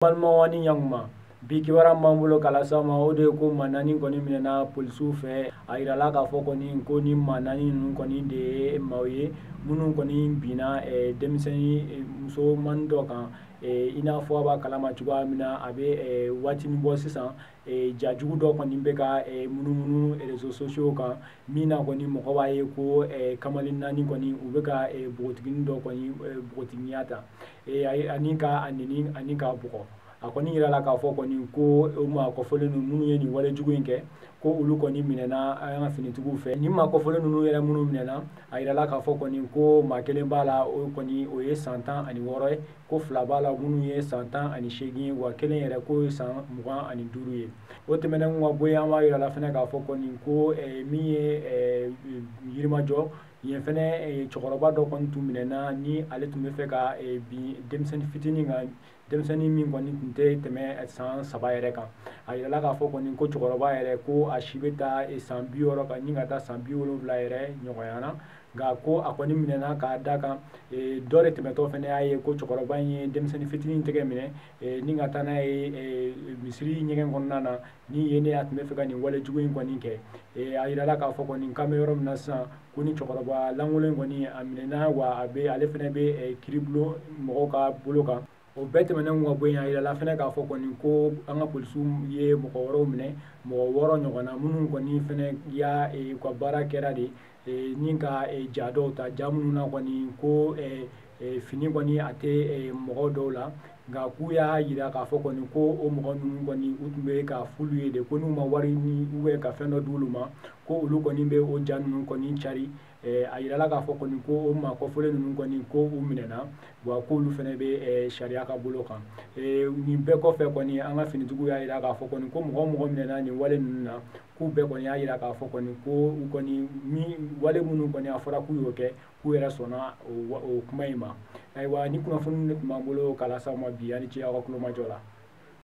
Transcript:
Balmawani Yangma, Bikiwara Mambulo Kalasama, Odeko Manani Koni Mina, Pulsufe, Airalaka Fokoni, Koni Manani Nunkoni de Maye, Munukoni Bina, Demiseni Muso Mandoka, Ina Foaba Kalamachuba Mina, Abe, Watching Bosses, Jajudo Konimbeka, Munu, Reso Socioka, Mina Koni Mokawaye ko, Kamalina Nikoni, Ubeka, Botigindo Koni, Botignata, Anika and Anika Boko. Akoni yira la ka fɔ kɔni ko o ma kɔfɔlen ninnu ye nin wale jugu in kɛ ko olu kɔni minɛna an ka finitigiw fɛ ni ma kɔfɔlen ninnu yɛrɛ minnu minɛna a yira la ka fɔ kɔni ko maa kelen b'a la o kɔni o ye san 16 ye ko fila b'a la minnu ye san 18 ye wa kelen yɛrɛ ko ye san 25 ye o tɛmɛnen ka bɔ yen an b'a yira la fɛnɛ k'a fɔ kɔni ko min ye Yirimajɔ yen fɛnɛ cɛkɔrɔba dɔ kɔni tun minɛna ni ale tun bɛ fɛ ka bin denmisɛnnin fitinin kan denmisɛnnin min kɔni tun tɛ tɛmɛ san 3 yɛrɛ kan a yirala k'a fɔ kɔni ko cɛkɔrɔba yɛrɛ ko a si bɛ taa san 60 kan ni ka taa san 70 yɛrɛ ɲɔgɔnyana nka ko a kɔni minɛna k'a da kan dɔ de tɛmɛtɔ fɛnɛ y'a ye ko cɛkɔrɔba in ye denmisɛnnin fitinin tɛgɛ minɛ ni ka taa n'a ye misiri ɲɛgɛn kɔnɔna na ni yen ne a tun bɛ fɛ ka nin wale jugu in kɔni kɛ a yirala k'a fɔ kɔni kan bɛ yɔrɔ min na sisan ko ni cɛkɔrɔba lankolon kɔni a minɛna wa ale fɛnɛ bɛ kiiribulon mɔgɔw ka bolo kan o bɛɛ tɛmɛnen ka bɔ yen a yirala fɛnɛ k'a fɔ kɔni ko an ka polisiw ye mɔgɔ wɛrɛw minɛ mɔgɔ 6 ɲɔgɔnna minnu kɔni fɛnɛ y'a ka baara kɛra de ni ka ja dɔw ta ja minnu na kɔni ko fini kɔni a tɛ mɔgɔ dɔw la nka k'u y'a yira k'a fɔ kɔni ko o mɔgɔ ninnu kɔni u tun bɛ ka f'ulu ye de ko n'u ma wari ni ka fɛn dɔ d'ulu ma ko olu kɔni bɛ o ja ninnu kɔni cari a yirala k'a fɔ kɔni ko o maa kɔfɔlen ninnu kɔni ko u minɛna wa k'olu fɛnɛ bɛ sariya ka bolo kan nin bɛɛ kɔfɛ kɔni an ka finitigiw y'a yira k'a fɔ kɔni ko mɔgɔ minɛna nin wale ninnu na k'u bɛɛ kɔni y'a yira k'a fɔ kɔni ko u kɔni wale minnu kɔni a fɔra k'u y'o kɛ k'u yɛrɛ sɔnna o kuma in ma ayiwa ni kunnafoni de tun b'an bolo k'a las'aw ma bi ani ce aw ka kulomajɔ la